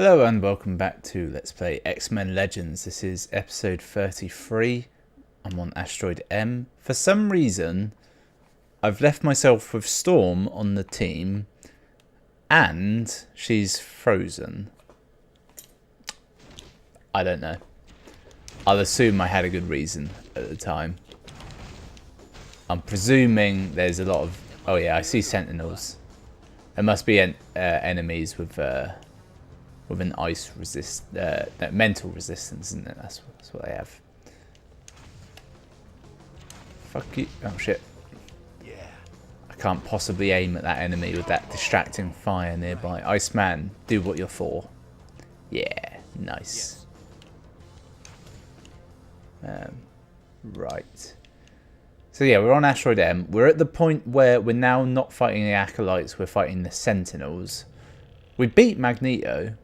Hello and welcome back to Let's Play X-Men Legends. This is episode 33. I'm on Asteroid M. For some reason, I've left myself with Storm on the team and she's frozen. I don't know. I'll assume I had a good reason at the time. I'm presuming there's a lot of... Oh yeah, I see sentinels. There must be enemies with an ice mental resistance, isn't it? That's what they have. Fuck you. Oh shit. Yeah. I can't possibly aim at that enemy with that distracting fire nearby. Iceman, do what you're for. Yeah, nice. Right. So yeah, we're on Asteroid M. We're at the point where we're now not fighting the Acolytes, we're fighting the Sentinels. We beat Magneto.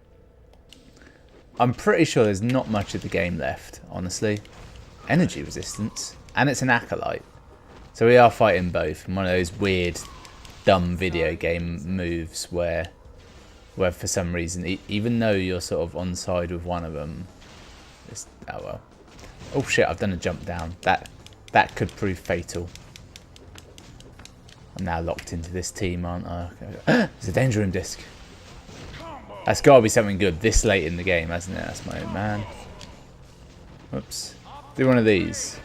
I'm pretty sure there's not much of the game left, honestly. Energy resistance. And it's an Acolyte. So we are fighting both. And one of those weird, dumb video game moves where for some reason, even though you're sort of on side with one of them... oh well. Oh shit, I've done a jump down. That could prove fatal. I'm now locked into this team, aren't I? Okay. There's a danger room disc. That's got to be something good this late in the game, hasn't it? That's my own man. Whoops. Do one of these.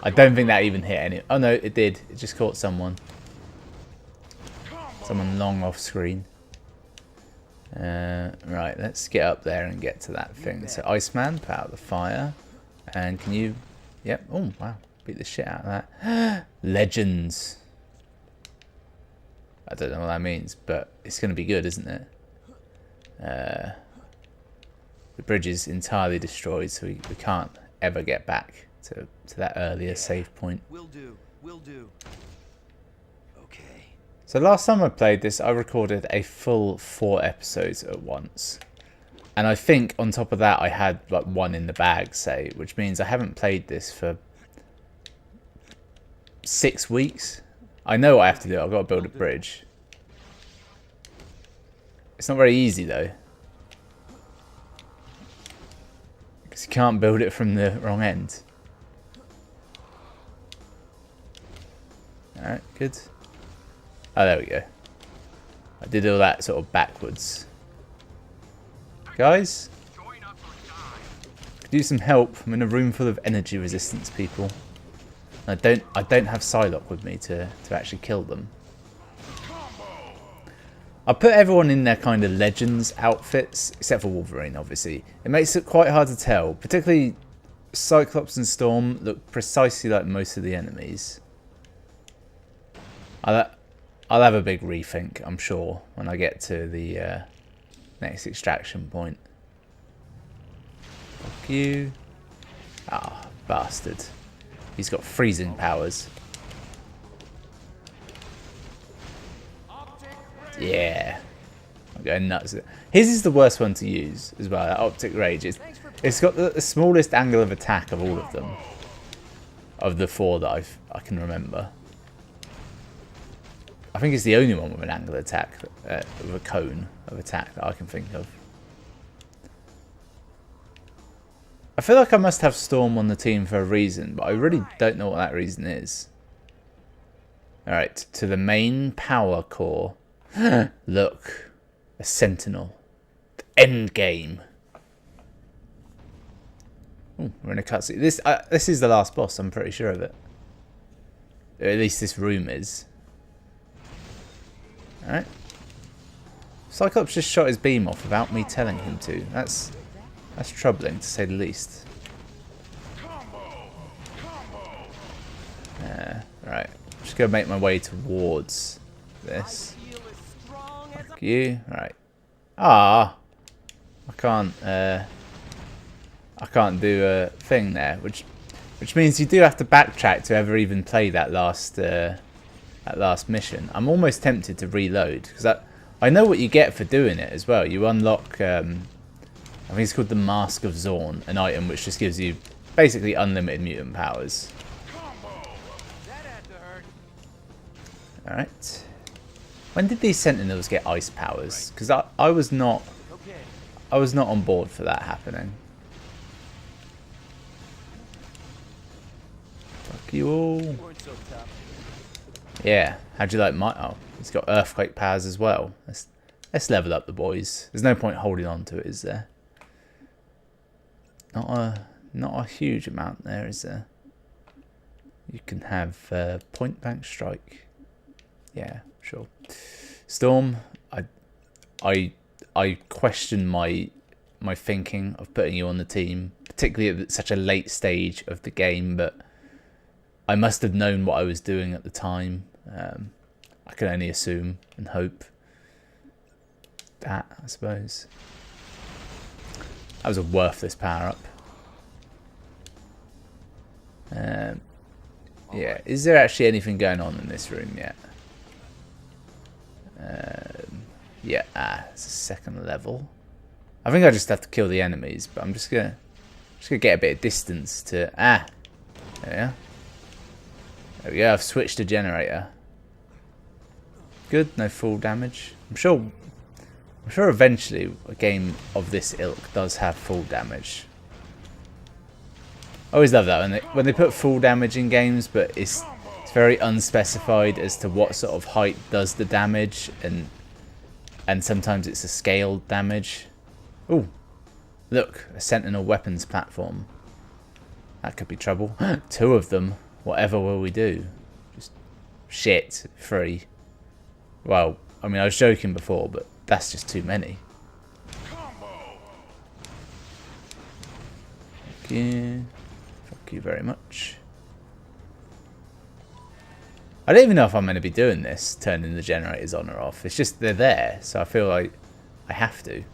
I don't think that even hit any... Oh no, it did. It just caught someone. Someone long off screen. Right, let's get up there and get to that thing. So Iceman, put out the fire. And can you... Yep. Oh, wow. Beat the shit out of that. Legends. I don't know what that means, but it's going to be good, isn't it? The bridge is entirely destroyed, so we can't ever get back to that earlier save point. Will do. Okay. So last time I played this, I recorded a full 4 episodes at once. And I think on top of that, I had like one in the bag, say, which means I haven't played this for 6 weeks. I know what I have to do. I've got to build a bridge. It's not very easy though, because you can't build it from the wrong end. Alright, good. Oh, there we go. I did all that sort of backwards. Guys, could use some help. I'm in a room full of energy resistance people. I don't have Psylocke with me to actually kill them. I put everyone in their kind of Legends outfits, except for Wolverine, obviously. It makes it quite hard to tell. Particularly, Cyclops and Storm look precisely like most of the enemies. I'll have a big rethink, I'm sure, when I get to the next extraction point. Fuck you. Ah, bastard. He's got freezing powers. Yeah. I'm going nuts. His is the worst one to use as well, that Optic Rage. It's got the smallest angle of attack of all of them. Of the 4 that I can remember. I think it's the only one with an angle attack, with a cone of attack that I can think of. I feel like I must have Storm on the team for a reason, but I really don't know what that reason is. Alright, to the main power core. Look, a sentinel. The end game. Ooh, we're in a cutscene. This is the last boss, I'm pretty sure of it. Or at least this room is. Alright. Cyclops just shot his beam off without me telling him to. That's troubling, to say the least. Right. I'm just going to make my way towards this. Fuck you. Right. Ah. I can't do a thing there, which means you do have to backtrack to ever even play that last mission. I'm almost tempted to reload because I know what you get for doing it as well. You unlock I think it's called the Mask of Zorn, an item which just gives you basically unlimited mutant powers. Alright. When did these Sentinels get ice powers? Because I was not... I was not on board for that happening. Fuck you all. You weren't so tough. Yeah, how'd you like my... Oh, he's got earthquake powers as well. Let's level up the boys. There's no point holding on to it, is there? Not a huge amount there, is there? You can have point blank strike. Yeah, sure. Storm, I question my thinking of putting you on the team, particularly at such a late stage of the game, but I must have known what I was doing at the time. I can only assume and hope that, I suppose. That was a worthless power-up. Yeah, is there actually anything going on in this room yet? Yeah, it's a second level. I think I just have to kill the enemies, but I'm just gonna get a bit of distance to... there we are. There we go, I've switched to generator. Good, no full damage. I'm sure eventually a game of this ilk does have full damage. I always love that when they put full damage in games, but it's very unspecified as to what sort of height does the damage, and sometimes it's a scaled damage. Ooh, look, a sentinel weapons platform. That could be trouble. 2 of them. Whatever will we do? Just shit, 3. Well, I mean, I was joking before, but that's just too many. Thank you. Thank you very much. I don't even know if I'm going to be doing this, turning the generators on or off. It's just they're there, so I feel like I have to.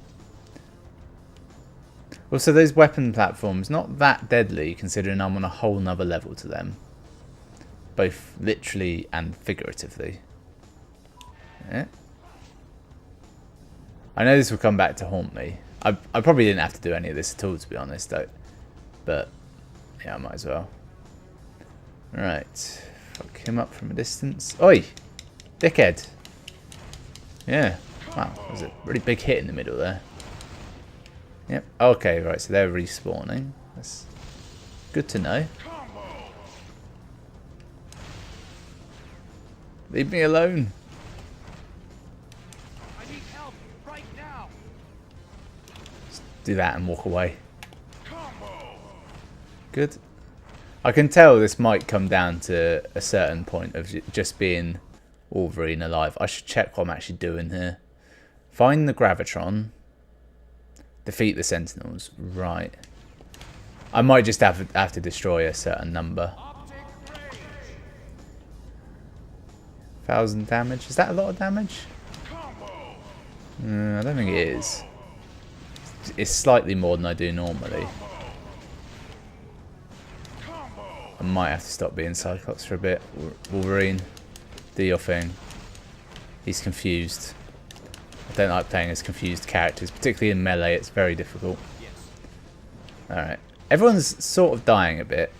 Also, those weapon platforms, not that deadly, considering I'm on a whole nother level to them. Both literally and figuratively. Yeah. I know this will come back to haunt me. I probably didn't have to do any of this at all, to be honest, though. But, yeah, I might as well. Right. Fuck him up from a distance. Oi! Dickhead! Yeah. Wow, that was a really big hit in the middle there. Yep. Okay, right, so they're respawning. That's good to know. Leave me alone. I need help right now. Just do that and walk away. Good. I can tell this might come down to a certain point of just being Wolverine alive. I should check what I'm actually doing here. Find the Gravitron. Defeat the Sentinels. Right. I might just have to destroy a certain number. 1,000 damage. Is that a lot of damage? I don't think it is. It's slightly more than I do normally. I might have to stop being Cyclops for a bit. Wolverine, do your thing. He's confused. I don't like playing as confused characters, particularly in melee. It's very difficult. Alright. Everyone's sort of dying a bit.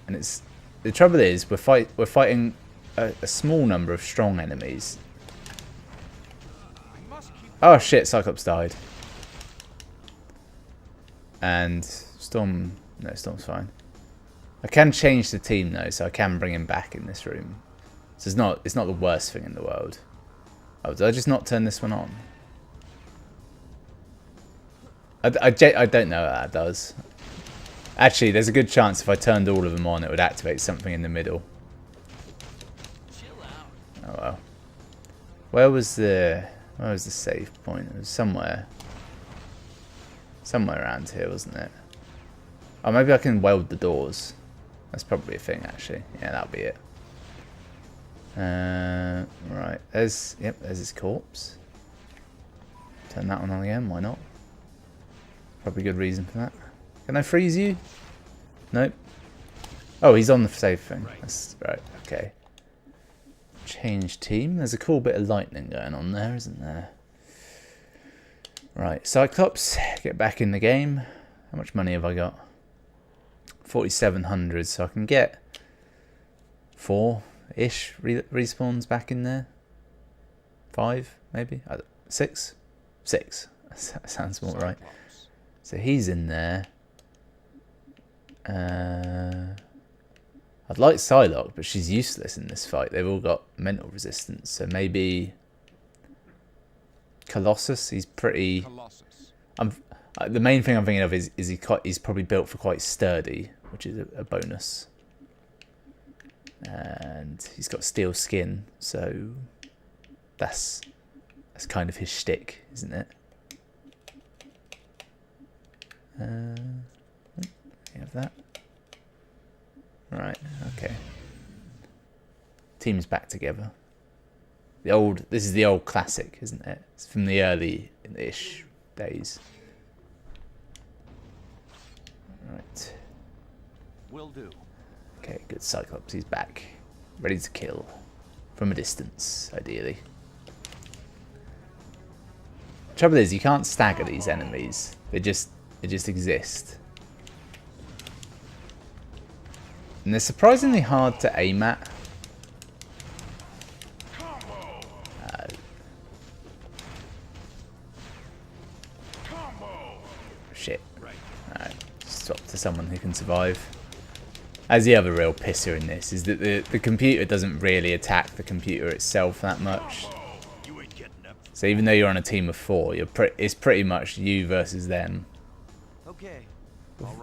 And it's... The trouble is, we're fighting a small number of strong enemies. Oh shit, Cyclops died. And Storm... No, Storm's fine. I can change the team though, so I can bring him back in this room. So it's not the worst thing in the world. Oh, did I just not turn this one on? I don't know what that does. Actually, there's a good chance if I turned all of them on, it would activate something in the middle. Oh well. Where was the save point? It was somewhere around here, wasn't it? Oh, maybe I can weld the doors. That's probably a thing, actually. Yeah, that'll be it. Right. There's his corpse. Turn that one on again. Why not? Probably good reason for that. Can I freeze you? Nope. Oh, he's on the save thing. That's right. Okay. Change team. There's a cool bit of lightning going on there, isn't there? Right. Cyclops, get back in the game. How much money have I got? 4,700. So I can get 4-ish respawns back in there. 5, maybe. 6. 6. That sounds more right. So he's in there. I'd like Psylocke, but she's useless in this fight. They've all got mental resistance. So maybe Colossus. He's pretty. The main thing I'm thinking of is he's probably built for quite sturdy, which is a bonus. And he's got steel skin, so that's kind of his shtick, isn't it? You have that. Right, okay. Team's back together. This is the old classic, isn't it? It's from the early-ish days. Right. Will do. Okay, good. Cyclops, he's back. Ready to kill. From a distance, ideally. Trouble is, you can't stagger these enemies. They just exist. And they're surprisingly hard to aim at. Shit. Alright, swap to someone who can survive. As the other real pisser in this is that the computer doesn't really attack the computer itself that much. So even though you're on a team of 4, it's pretty much you versus them. Okay.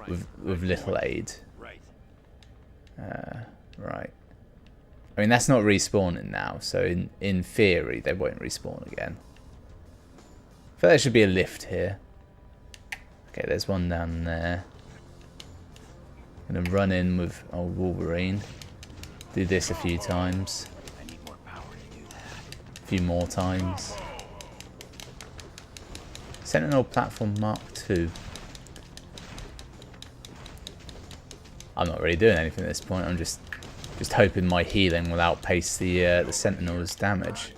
With little aid. Right. I mean, that's not respawning now, so in theory they won't respawn again. I feel there should be a lift here. Okay, there's one down there. Gonna run in with old Wolverine. Do this a few times. A few more times. Sentinel Platform Mark II. I'm not really doing anything at this point. I'm just hoping my healing will outpace the Sentinel's damage.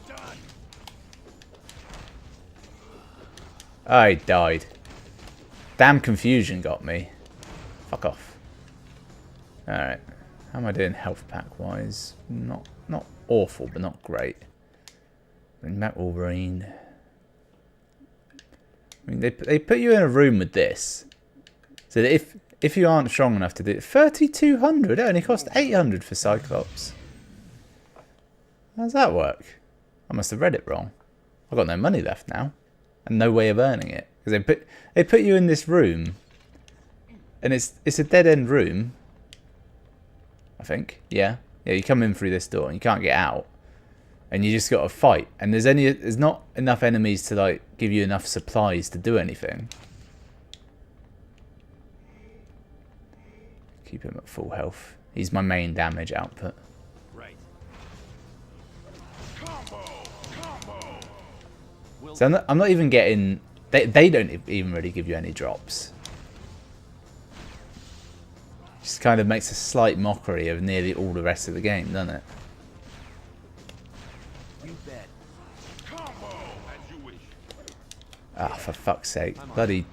I died. Damn confusion got me. Fuck off. Alright. How am I doing health pack wise? Not awful, but not great. Bring back Wolverine. I mean, they put you in a room with this. So that if you aren't strong enough to do it, 3,200. It only cost 800 for Cyclops. How does that work? I must have read it wrong. I've got no money left now, and no way of earning it because they put you in this room, and it's a dead end room. I think, yeah. You come in through this door and you can't get out, and you just got to fight. And there's not enough enemies to like give you enough supplies to do anything. Keep him at full health. He's my main damage output. Right. So I'm not even getting. They don't even really give you any drops. Just kind of makes a slight mockery of nearly all the rest of the game, doesn't it? You bet. Ah, for fuck's sake. Bloody...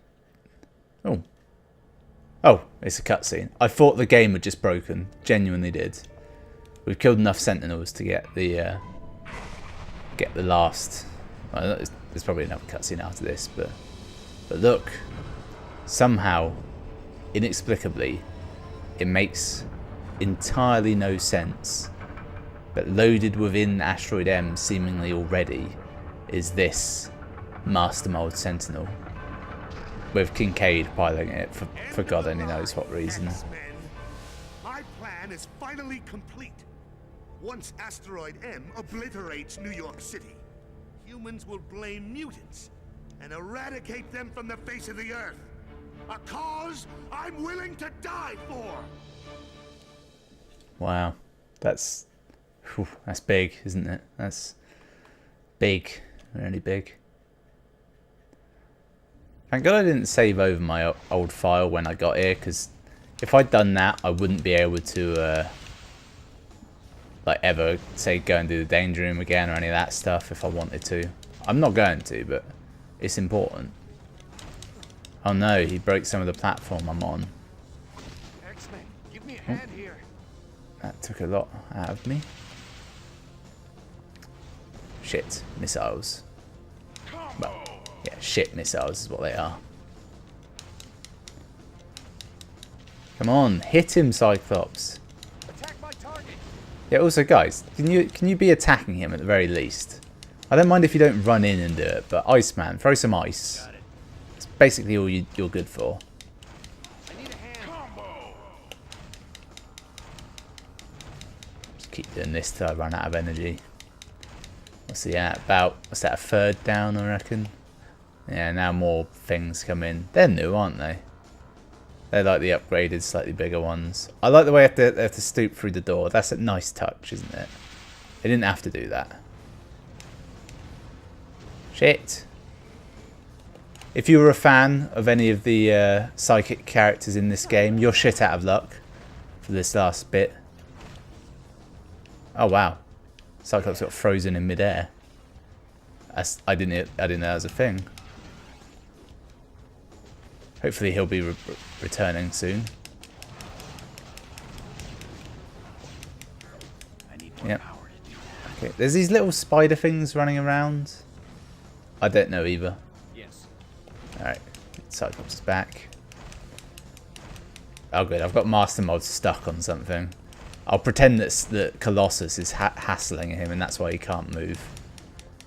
Oh. Oh, it's a cutscene. I thought the game had just broken. Genuinely did. We've killed enough Sentinels to get the last... Well, there's probably another cutscene after this, but look. Somehow, inexplicably, it makes entirely no sense. But loaded within Asteroid M, seemingly already, is this Master Mold Sentinel. With Kincaid piloting it for God only knows what reason. My plan is finally complete. Once Asteroid M obliterates New York City, humans will blame mutants and eradicate them from the face of the Earth. A cause I'm willing to die for. Wow, that's big, isn't it? That's big, really big. Thank God I didn't save over my old file when I got here, because if I'd done that, I wouldn't be able to, like, ever, say, go and do the danger room again or any of that stuff if I wanted to. I'm not going to, but it's important. Oh no, he broke some of the platform I'm on. X-Men, give me a hand here. That took a lot out of me. Shit, missiles. Well, yeah, shit missiles is what they are. Come on, hit him, Cyclops. Attack my target. Yeah, also guys, can you be attacking him at the very least? I don't mind if you don't run in and do it, but Iceman, throw some ice. Got it. It's basically all you're good for. I need a hand. Combo. Just keep doing this till I run out of energy. What's he at? About, what's that, a third down, I reckon? Yeah, now more things come in. They're new, aren't they? They're like the upgraded, slightly bigger ones. I like the way they have to stoop through the door. That's a nice touch, isn't it? They didn't have to do that. Shit. If you were a fan of any of the psychic characters in this game, you're shit out of luck for this last bit. Oh wow. Cyclops got frozen in midair. I didn't know that was a thing. Hopefully he'll be returning soon. I need more Yep. power to do that. Okay, there's these little spider things running around. I don't know either. Yes. Alright, Cyclops is back. Oh good, I've got Master Mod stuck on something. I'll pretend that Colossus is hassling him and that's why he can't move.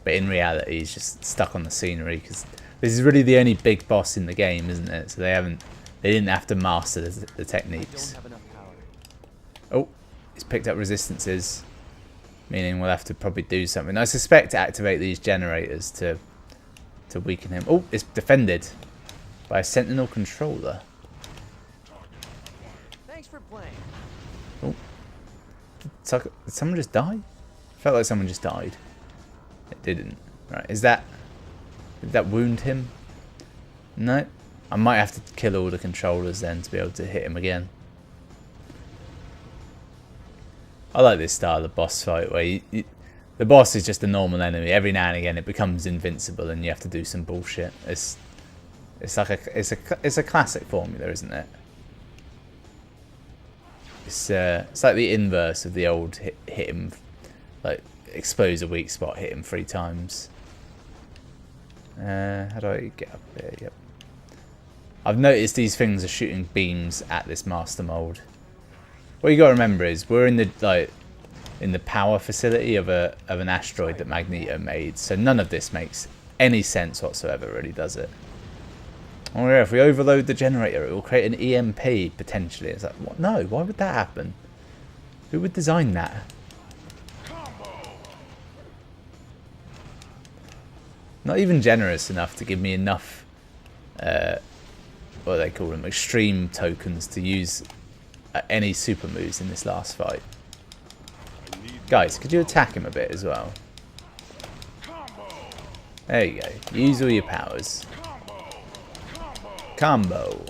But in reality he's just stuck on the scenery because this is really the only big boss in the game, isn't it? So they didn't have to master the techniques. Don't have enough power. Oh, he's picked up resistances, meaning we'll have to probably do something. I suspect to activate these generators to weaken him. Oh, it's defended by a Sentinel controller. Thanks for playing. Oh, did someone just die? Felt like someone just died. It didn't. Right, did that wound him? No. I might have to kill all the controllers then to be able to hit him again. I like this style of boss fight where the boss is just a normal enemy. Every now and again it becomes invincible and you have to do some bullshit. It's like it's a classic formula, isn't it? It's like the inverse of the old hit him, like expose a weak spot, hit him 3 times. How do I get up there? Yep. I've noticed these things are shooting beams at this master mold. What you got to remember is we're in the power facility of an asteroid that Magneto made, so none of this makes any sense whatsoever, really, does it? Oh yeah, if we overload the generator, it will create an EMP potentially. It's like, what? No, why would that happen? Who would design that? Not even generous enough to give me enough, what do they call them, extreme tokens to use any super moves in this last fight. Guys, could you attack him a bit as well? There you go. Use all your powers. Combo.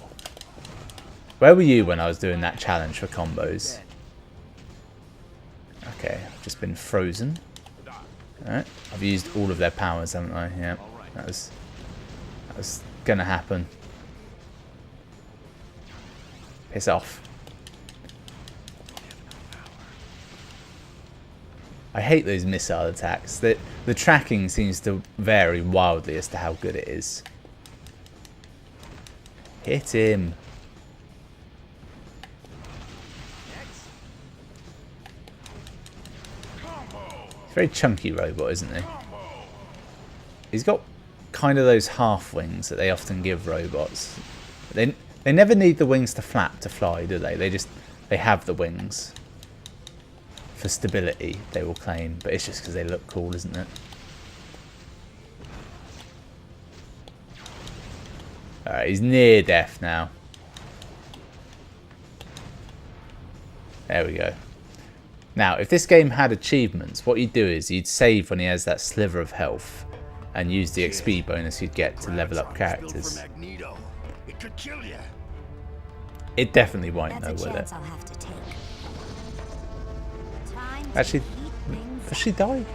Where were you when I was doing that challenge for combos? Okay, I've just been frozen. Alright, I've used all of their powers, haven't I? Yeah, that was gonna happen. Piss off. I hate those missile attacks. The tracking seems to vary wildly as to how good it is. Hit him. He's a very chunky robot, isn't he? He's got kind of those half wings that they often give robots. They never need the wings to flap to fly, do they? They have the wings for stability, they will claim, but it's just because they look cool, isn't it? Alright, he's near death now. There we go. Now, if this game had achievements, what you'd do is you'd save when he has that sliver of health and use the XP bonus you'd get to level up characters. It could kill you. It definitely won't, though, will it? I'll have to take. Actually, does she die?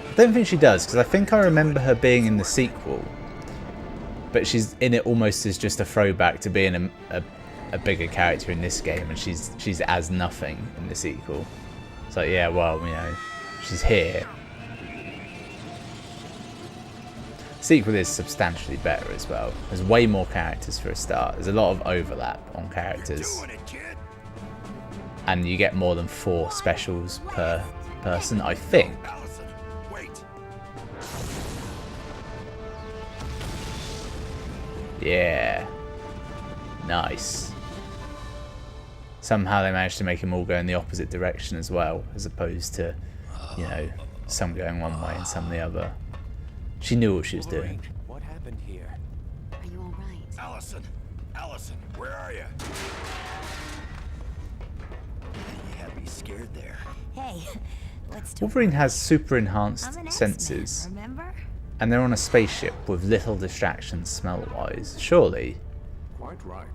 I don't think she does, because I think I remember her being in the sequel. But she's in it almost as just a throwback to being a bigger character in this game, and she's as nothing in the sequel. So yeah, well, you know, she's here. Sequel is substantially better as well. There's way more characters for a start. There's a lot of overlap on characters. Doing it, kid. And you get more than 4 specials per person, I think. Allison, wait. Yeah. Nice. Somehow they managed to make them all go in the opposite direction as well, as opposed to, you know, some going one way and some the other. She knew what she was doing. What happened here? Are you all right? Allison, Allison, where are you? You had me scared there. Hey, let's do Wolverine has super enhanced I'm an senses, X-Man, remember? and they're on a spaceship with little distractions smell-wise. Surely, Quite right.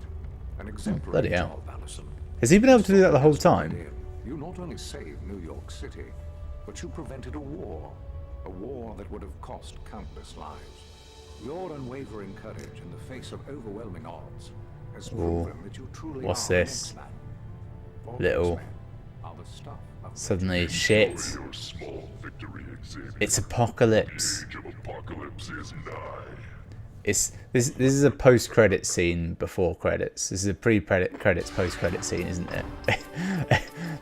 An exemplary bloody hell. job, Allison. has he been able to do that the whole time? You not only saved New York City, but you prevented a war that would have cost countless lives. Your unwavering courage in the face of overwhelming odds has proven that you truly What's are an this? X-Man. For Little- X-Men are the stuff of Suddenly, shit. Small victory exhibit. It's Apocalypse. Age of Apocalypse is nigh. This is a post-credit scene before credits. This is a pre-credits, post-credit scene, isn't it?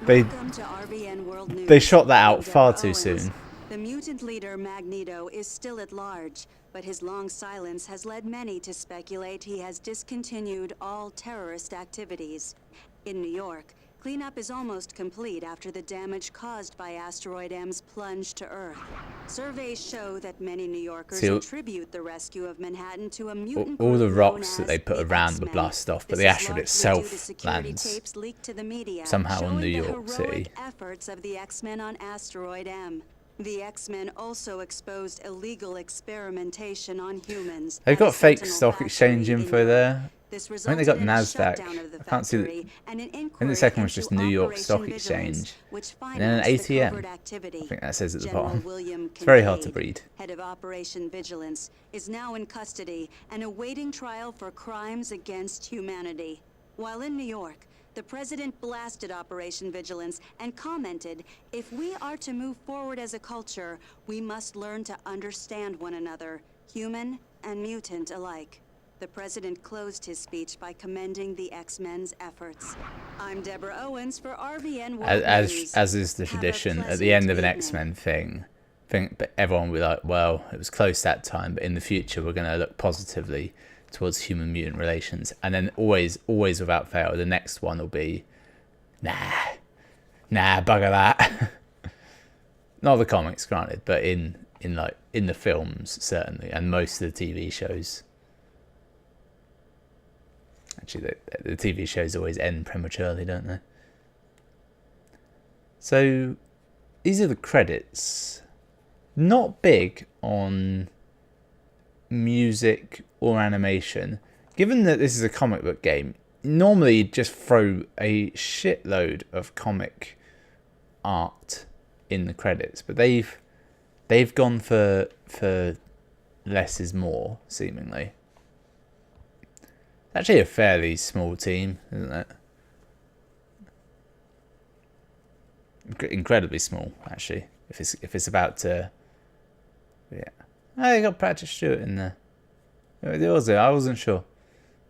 they Welcome to RVN World News. they shot that out I'm far Deborah too Owens. soon. The mutant leader Magneto is still at large, but his long silence has led many to speculate he has discontinued all terrorist activities. In New York, cleanup is almost complete after the damage caused by Asteroid M's plunge to Earth. Surveys show that many New Yorkers See, attribute the rescue of Manhattan to a mutant all the group rocks known that they as put the around the X-Men. blast off, but This the is asteroid largely itself due to security lands tapes leaked to the media, somehow on showing New the York heroic City. efforts of the X-Men on Asteroid M. The X-Men also exposed illegal experimentation on humans. They've at a got fake Sentinel stock factory exchange in info Europe. there. This I think they got resulted in a Nasdaq. shutdown of the I can't see the. factory and an I think the inquiry second was just into New York Operation Stock Vigilance, Exchange, which and then an financed the ATM. covert activity. I think that says at the General bottom. William It's very hard to Kincaid, read. head of Operation Vigilance, is now in custody and awaiting trial for crimes against humanity. While in New York, the president blasted Operation Vigilance and commented, "If we are to move forward as a culture, we must learn to understand one another, human and mutant alike." The president closed his speech by commending the X-Men's efforts. I'm Deborah Owens for RVN World News. As is the Have a tradition, at the end of an pleasant X-Men thing, but everyone will be like, well, it was close that time, but in the future we're going to look positively towards human-mutant relations. And then always without fail, the next one will be, nah, bugger that. Not the comics, granted, but in the films, certainly, and most of the TV shows. Actually, the TV shows always end prematurely, don't they? So, these are the credits. Not big on music or animation. Given that this is a comic book game, normally you'd just throw a shitload of comic art in the credits, but they've gone for less is more, seemingly. Actually a fairly small team, isn't it? Incredibly small, actually. If it's about to, yeah. Oh, they got Patrick Stewart in there. There was it. I wasn't sure.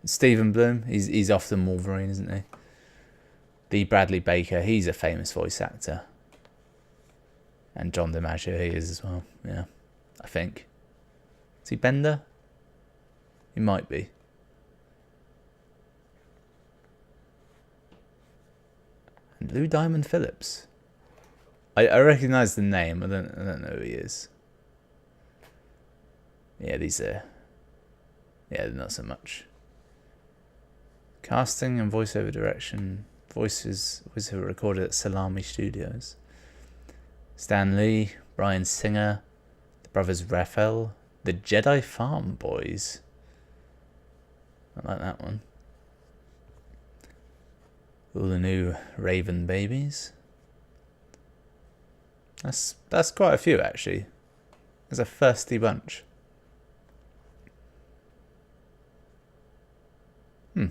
Stephen Bloom, he's often Wolverine, isn't he? D. Bradley Baker, he's a famous voice actor. And John DiMaggio, he is as well. Yeah, I think. Is he Bender? He might be. And Lou Diamond Phillips. I recognise the name. I don't know who he is. Yeah, these are. Yeah, not so much. Casting and voiceover direction. Voices were recorded at Salami Studios. Stan Lee, Bryan Singer, the brothers Raphael, the Jedi Farm Boys. I like that one. All the new Raven babies. That's quite a few, actually. There's a thirsty bunch. The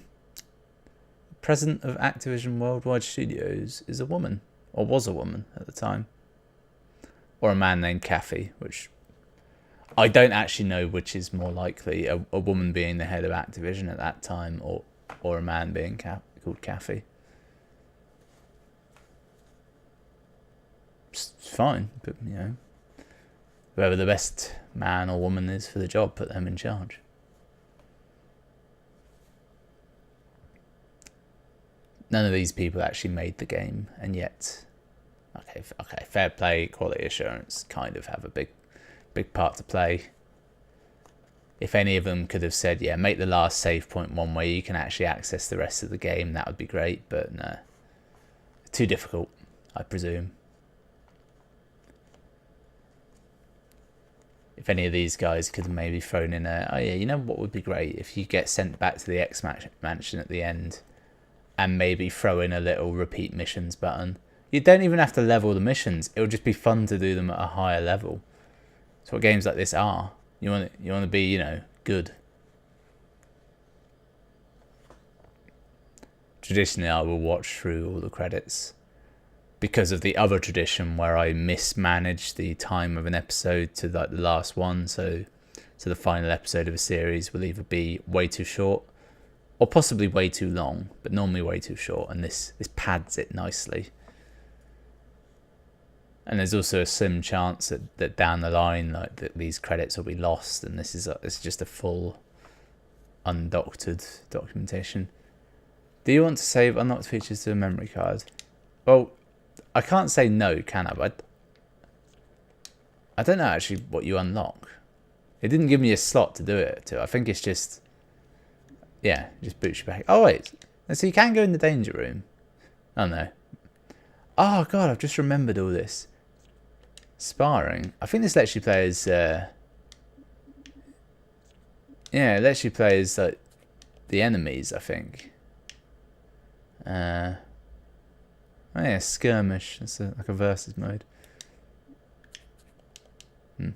president of Activision Worldwide Studios is a woman, or was a woman at the time. Or a man named Kathy, which I don't actually know which is more likely, a woman being the head of Activision at that time, or a man being called Kathy. It's fine, but you know, whoever the best man or woman is for the job, put them in charge. None of these people actually made the game, and yet, okay, fair play, quality assurance kind of have a big part to play. If any of them could have said, yeah, make the last save point one way you can actually access the rest of the game, that would be great, but no. Too difficult, I presume. If any of these guys could have maybe thrown in a, oh yeah, you know what would be great? If you get sent back to the X mansion at the end and maybe throw in a little repeat missions button. You don't even have to level the missions. It'll just be fun to do them at a higher level. That's what games like this are. You want to be, you know, good. Traditionally, I will watch through all the credits because of the other tradition where I mismanage the time of an episode to like the last one. So the final episode of a series will either be way too short or possibly way too long, but normally way too short. And this pads it nicely. And there's also a slim chance that down the line, like that these credits will be lost, and this is just a full undoctored documentation. Do you want to save unlocked features to a memory card? Well, I can't say no, can I? But I don't know actually what you unlock. It didn't give me a slot to do it to. I think it's just, yeah, just boots you back. Oh wait, so you can go in the danger room. Oh no. Oh god, I've just remembered all this. Sparring. I think this lets you play as yeah, it lets you play as like the enemies, I think. Oh yeah, skirmish. It's like a versus mode. Well,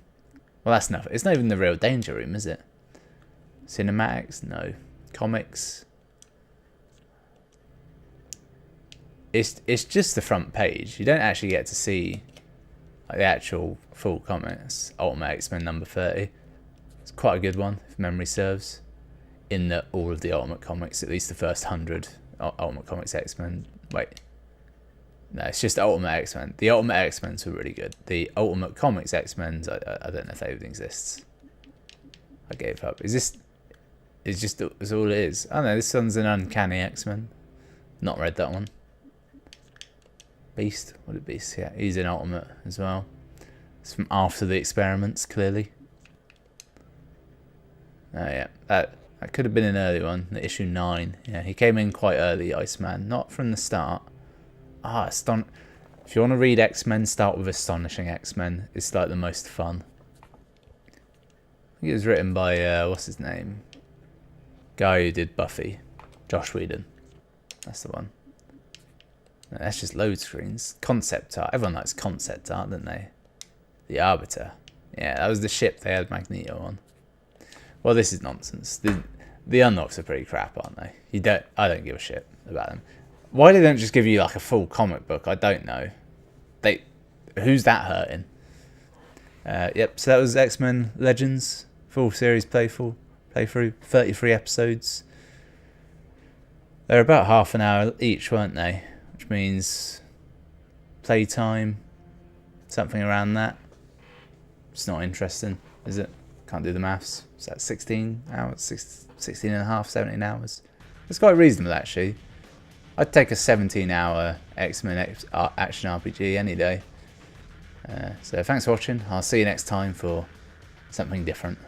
that's nothing. It's not even the real danger room, is it? Cinematics? No. Comics? It's just the front page. You don't actually get to see like the actual full comics. Ultimate X-Men number 30. It's quite a good one, if memory serves. In that all of the Ultimate Comics, at least the first 100 Ultimate Comics X-Men. Wait. No, it's just Ultimate X-Men. The Ultimate X-Men were really good. The Ultimate Comics X-Men, I don't know if they even exist. I gave up. Is all it is? Oh no, this one's an Uncanny X-Men. Not read that one. Beast? What did Beast? Yeah, he's an Ultimate as well. It's from after the experiments, clearly. Oh yeah, that could have been an early one, the issue 9. Yeah, he came in quite early, Iceman. Not from the start. If you want to read X-Men, start with Astonishing X-Men. It's like the most fun. I think it was written by, what's his name? Guy who did Buffy. Josh Whedon. That's the one. That's just load screens. Concept art. Everyone likes concept art, don't they? The Arbiter. Yeah, that was the ship they had Magneto on. Well, this is nonsense. The unlocks are pretty crap, aren't they? I don't give a shit about them. Why they don't just give you like a full comic book, I don't know. Who's that hurting? Yep, so that was X-Men Legends. Full series playthrough. 33 episodes. They're about half an hour each, weren't they? Which means playtime, something around that. It's not interesting, is it? Can't do the maths. Is that 16 hours? 16 and a half, 17 hours? It's quite reasonable, actually. I'd take a 17-hour X-Men action RPG any day. So thanks for watching. I'll see you next time for something different.